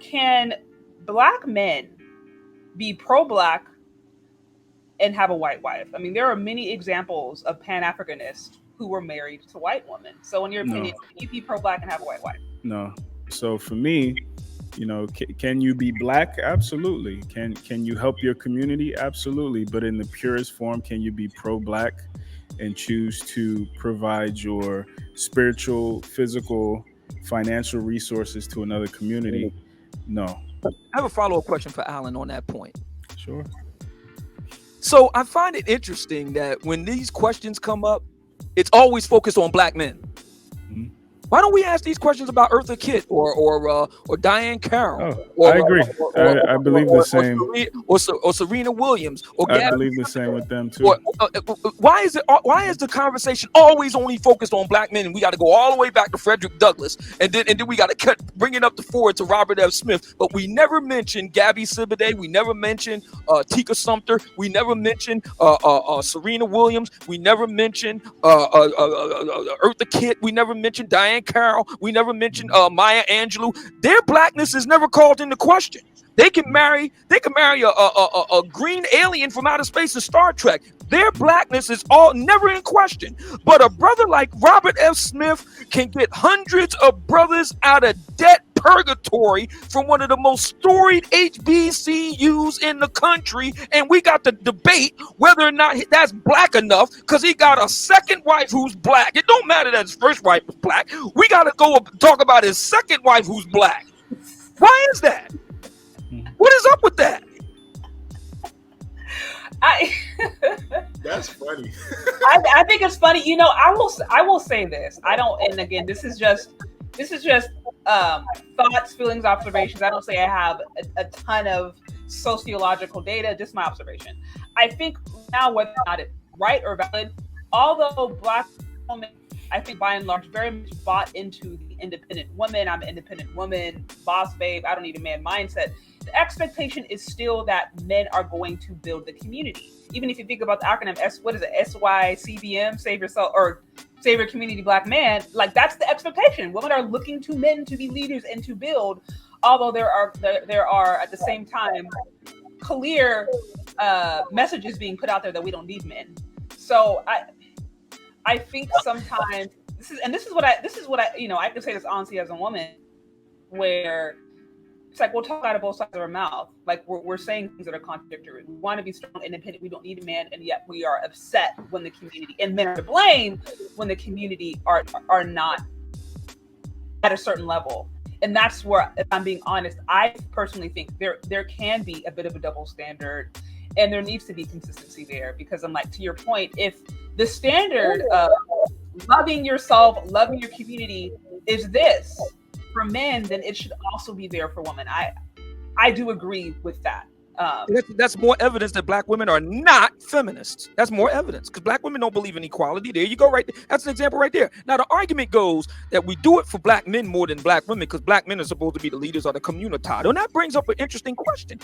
can Black men be pro-Black and have a white wife? I mean, there are many examples of Pan-Africanists who were married to white women. So, in your opinion, No, can you be pro-Black and have a white wife? no. So for me, can you be Black? Absolutely. Can you help your community? Absolutely. But in the purest form, can you be pro-Black and choose to provide your spiritual, physical, financial resources to another community? No. I have a follow-up question for Alan on that point. Sure. So I find it interesting that when these questions come up, it's always focused on Black men. Mhm. Why don't we ask these questions about Eartha Kitt or Diane Carroll? Oh, I agree. I believe the same. Or Serena Williams or I Gabby. believe the same with them too. Why is the conversation always only focused on Black men? And we got to go all the way back to Frederick Douglass, and then we got to bring it up to forward to Robert F. Smith. But we never mentioned Gabby Sidibe. We never mentioned Tika Sumpter. We never mentioned Serena Williams. We never mentioned Eartha Kitt. We never mentioned Diane Carroll. We never mentioned Maya Angelou. Their Blackness is never called into question. They can marry a green alien from outer space in Star Trek. Their Blackness is all never in question. But a brother like Robert F. Smith can get hundreds of brothers out of debt purgatory from one of the most storied HBCUs in the country, and we got to debate whether or not that's Black enough because he got a second wife who's Black. It don't matter that his first wife was Black. We got to go talk about his second wife who's Black. Why is that? What is up with that? That's funny. I think it's funny. I will say this. I don't. And again, this is just thoughts, feelings, observations. I don't say I have a ton of sociological data. Just my observation. I think now, whether or not it's right or valid, although Black women, I think by and large, very much bought into the independent woman. I'm an independent woman, boss babe. I don't need a man mindset. The expectation is still that men are going to build the community. Even if you think about the acronym SYSBM, save yourself or save your community, Black man. Like that's the expectation. Women are looking to men to be leaders and to build. Although there are at the same time clear messages being put out there that we don't need men. So I think sometimes this is what I I can say this honestly as a woman, where it's like we'll talk out of both sides of our mouth. Like we're saying things that are contradictory. We want to be strong, independent. We don't need a man, and yet we are upset when the community and men are to blame when the community are not at a certain level. And that's where, if I'm being honest, I personally think there can be a bit of a double standard, and there needs to be consistency there. Because I'm like, to your point, if the standard of loving yourself, loving your community is this for men, then it should also be there for women. I do agree with that. That's more evidence that Black women are not feminists. That's more evidence because Black women don't believe in equality. There you go, right there. That's an example right there. Now the argument goes that we do it for Black men more than Black women because Black men are supposed to be the leaders of the community. And that brings up an interesting question.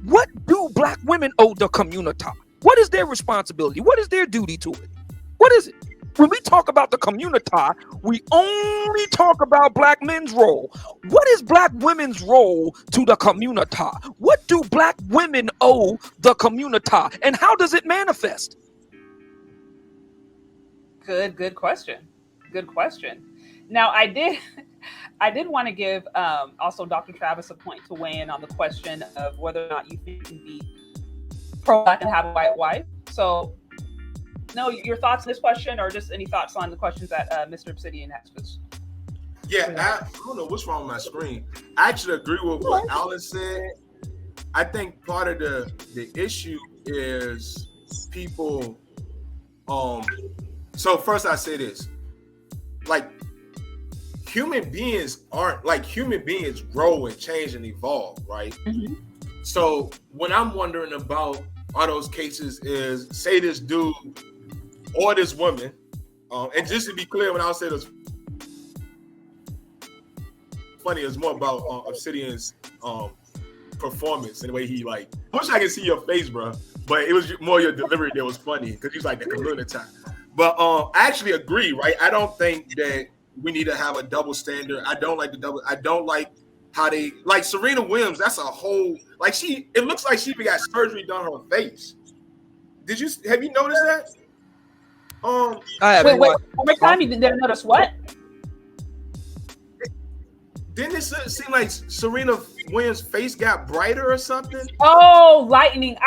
What do Black women owe the community? What is their responsibility? What is their duty to it? What is it? When we talk about the community, we only talk about Black men's role. What is Black women's role to the community? What do Black women owe the community? And how does it manifest? Good question. Good question. Now, I did want to give also Dr. Travis a point to weigh in on the question of whether or not you think you can be pro-Black and have a white wife. So, no, your thoughts on this question, or just any thoughts on the questions that Mr. Obsidian has? Yeah, I don't know what's wrong with my screen. I actually agree with what Alan said. I think part of the issue is people. So first I say this, like human beings grow and change and evolve, right? Mm-hmm. So when I'm wondering about all those cases is, say this dude or this woman, and just to be clear, when I say this funny, it's more about Obsidian's performance and the way he like. I wish I could see your face, bro, but it was more your delivery that was funny because he was like the community. But I actually agree, right? I don't think that we need to have a double standard. I don't like how they like Serena Williams. That's a whole like it looks like she even got surgery done on her face. Have you noticed that? I haven't. Wait, time you didn't notice what? Didn't it seem like Serena Williams' face got brighter or something? Oh, lightning!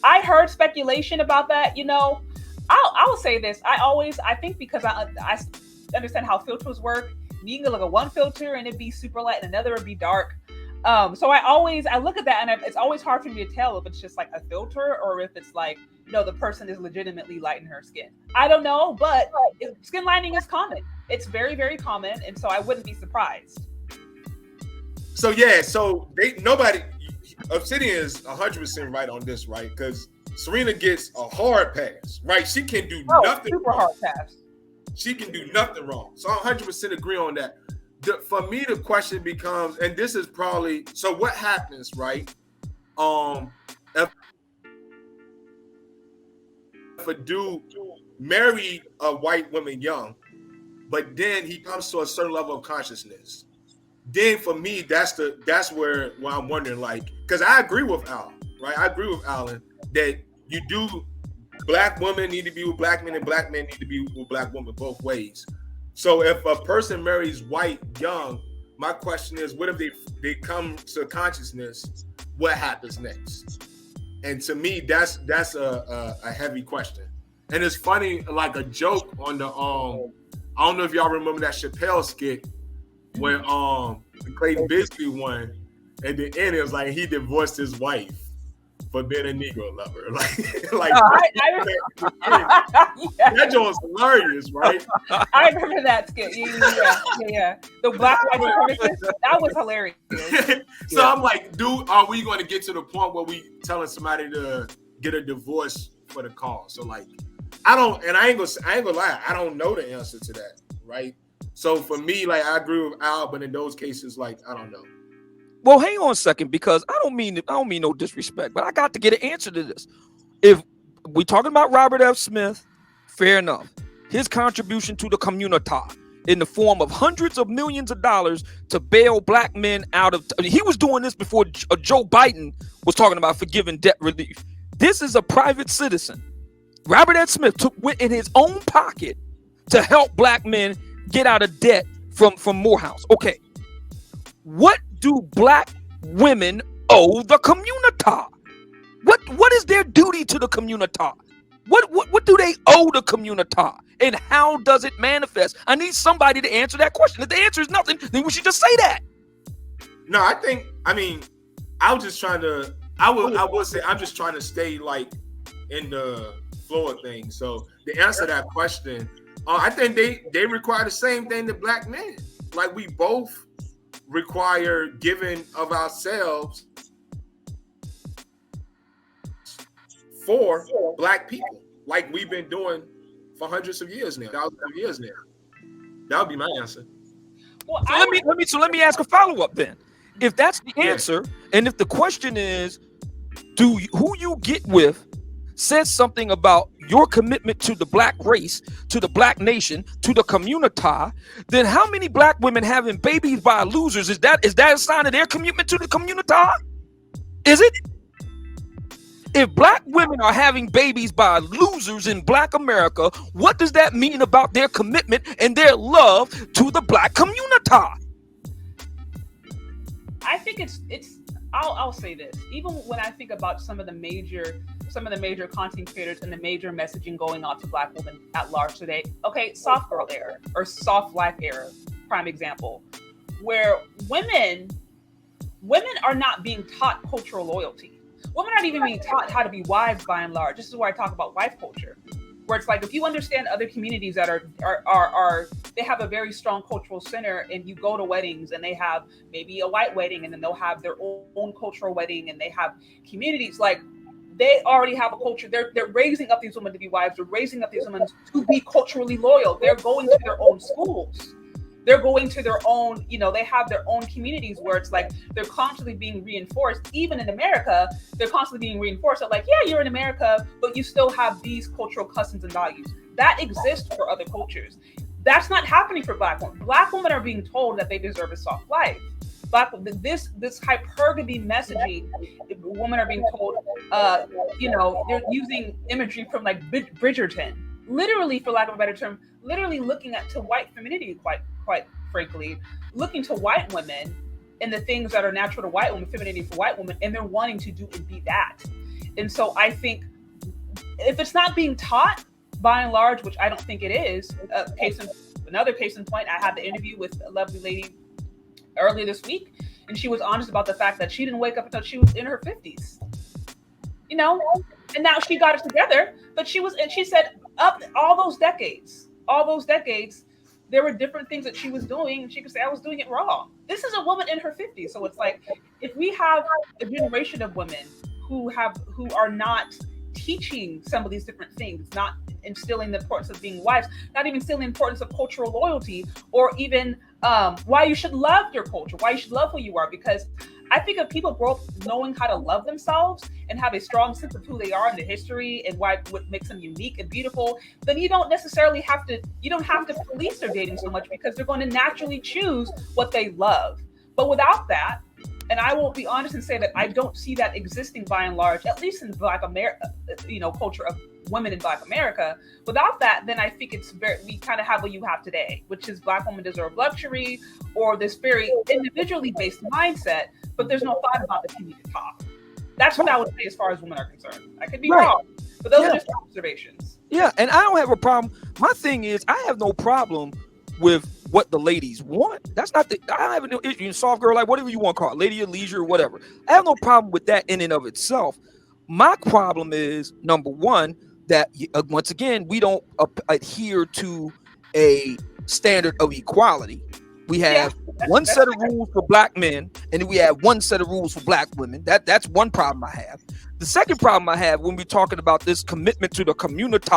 I heard speculation about that. You know, I will say this. I think because I understand how filters work. You can look at one filter and it'd be super light, and another would be dark. So I look at that, and it's always hard for me to tell if it's just like a filter or if it's like, you know, the person is legitimately lightening her skin. I don't know, but skin lightening is common. It's very, very common, and so I wouldn't be surprised. So Obsidian is 100% right on this, right? Because Serena gets a hard pass, right? She can do nothing super wrong. Hard pass. She can do nothing wrong. So I 100% agree on that. For me, the question becomes, and this is probably, so what happens, right? If a dude married a white woman young, but then he comes to a certain level of consciousness, then for me, that's where I'm wondering, like, because I agree with Al, right? I agree with Alan that you do, black women need to be with black men and black men need to be with black women both ways. So if a person marries white young, my question is, what if they come to consciousness? What happens next? And to me, that's a heavy question. And it's funny, like a joke on the I don't know if y'all remember that Chappelle skit when Clayton Bigsby won. At the end, it was like he divorced his wife for being a Negro lover. That joint's hilarious, right? I remember that skit. Yeah. The black white supremacist, that was hilarious. So I'm like, dude, are we going to get to the point where we telling somebody to get a divorce for the cause? So like, I ain't gonna lie, I don't know the answer to that, right? So for me, like, I agree with Al, but in those cases, like, I don't know. Well, hang on a second, because I don't mean no disrespect, but I got to get an answer to this. If we're talking about Robert F. Smith, fair enough. His contribution to the community in the form of hundreds of millions of dollars to bail black men out of. He was doing this before Joe Biden was talking about forgiving debt relief. This is a private citizen. Robert F. Smith went in his own pocket to help black men get out of debt from Morehouse. Okay, what do black women owe the community? What is their duty to the community? What do they owe the community? And how does it manifest? I need somebody to answer that question. If the answer is nothing, then we should just say that. No, I was just trying to, I would say I'm just trying to stay like in the flow of things. So the answer to that question, I think they require the same thing that black men. Like, we both require giving of ourselves for black people, like we've been doing for hundreds of years now, thousands of years now. That would be my answer. Well, so let me ask a follow-up then. If that's the answer, and if the question is, who you get with says something about your commitment to the black race, to the black nation, to the community, then how many black women having babies by losers, is that a sign of their commitment to the community? Is it? If black women are having babies by losers in black America, what does that mean about their commitment and their love to the black community? I think I'll say this. Even when I think about some of the major content creators and the major messaging going on to black women at large today. Okay, soft girl era or soft life era, prime example, where women are not being taught cultural loyalty. Women aren't even being taught how to be wives by and large. This is where I talk about wife culture, where it's like, if you understand other communities that are they have a very strong cultural center, and you go to weddings and they have maybe a white wedding and then they'll have their own cultural wedding, and they have communities like they already have a culture. They're raising up these women to be wives. They're raising up these women to be culturally loyal. They're going to their own schools. They're going to their own, they have their own communities where it's like they're constantly being reinforced. Even in America, they're constantly being reinforced. They're like, yeah, you're in America, but you still have these cultural customs and values that exist for other cultures. That's not happening for Black women. Black women are being told that they deserve a soft life. This hypergamy messaging, women are being told, they're using imagery from like Bridgerton, literally, for lack of a better term, literally looking to white femininity, quite frankly, looking to white women and the things that are natural to white women, femininity for white women, and they're wanting to do and be that. And so I think if it's not being taught by and large, which I don't think it is, another case in point, I had the interview with a lovely lady earlier this week, and she was honest about the fact that she didn't wake up until she was in her 50s. And now she got it together, but she said up all those decades, there were different things that she was doing, and she could say, I was doing it wrong. This is a woman in her 50s. So it's like, if we have a generation of women who are not teaching some of these different things, not instilling the importance of being wives, not even instilling the importance of cultural loyalty, or even why you should love your culture, why you should love who you are. Because I think if people grow up knowing how to love themselves and have a strong sense of who they are in the history and what makes them unique and beautiful, then you don't necessarily have to police their dating so much, because they're going to naturally choose what they love. But without that, and I will be honest and say that I don't see that existing by and large, at least in Black America, culture of women in Black America. Without that, then I think we kind of have what you have today, which is Black women deserve luxury, or this very individually based mindset, but there's no thought about the community top. That's what I would say as far as women are concerned. I could be wrong, but those are just observations. Yeah, and I don't have a problem. My thing is, I have no problem with what the ladies want. That's not I have no issue. Soft girl, like whatever you want to call it, lady of leisure, whatever. I have no problem with that in and of itself. My problem is, number one, that once again, we don't adhere to a standard of equality. We have one set of rules for Black men, and then we have one set of rules for Black women. That's one problem I have. The second problem I have when we're talking about this commitment to the community,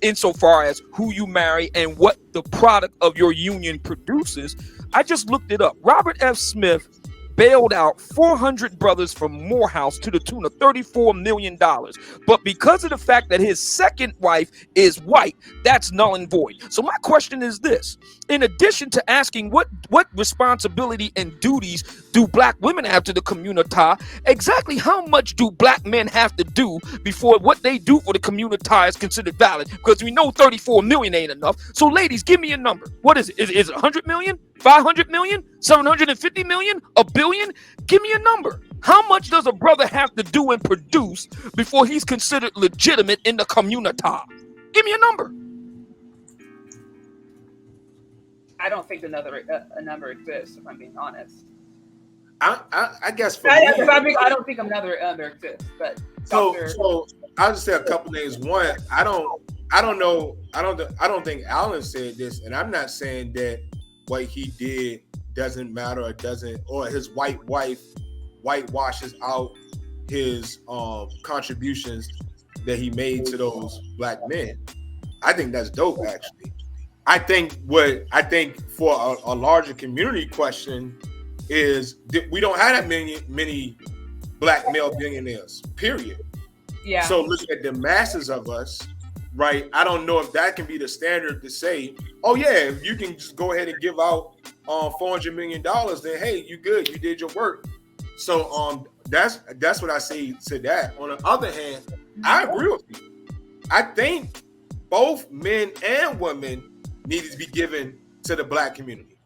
insofar as who you marry and what the product of your union produces, I just looked it up. Robert F. Smith bailed out 400 brothers from Morehouse to the tune of $34 million. But because of the fact that his second wife is white, that's null and void. So my question is this: in addition to asking what responsibility and duties do Black women have to the community, exactly how much do Black men have to do before what they do for the community is considered valid? Because we know 34 million ain't enough. So ladies, give me a number. What is it? Is it 100 million? 500 million? 750 million? A billion? Give me a number. How much does a brother have to do and produce before he's considered legitimate in the community? Give me a number. I don't think a number exists, if I'm being honest. I guess for I don't think a number exists. But so I'll just say a couple things. One, I don't think Alan said this, and I'm not saying that what he did doesn't matter or his white wife whitewashes out his contributions that he made to those Black men. I think that's dope, actually. I think for a larger community question is that we don't have that many Black male billionaires, period. Yeah. So look at the masses of us, right? I don't know if that can be the standard to say, oh yeah, if you can just go ahead and give out $400 million, then hey, you good, you did your work. So that's what I say to that. On the other hand, I agree with you. I think both men and women need to be given to the Black community.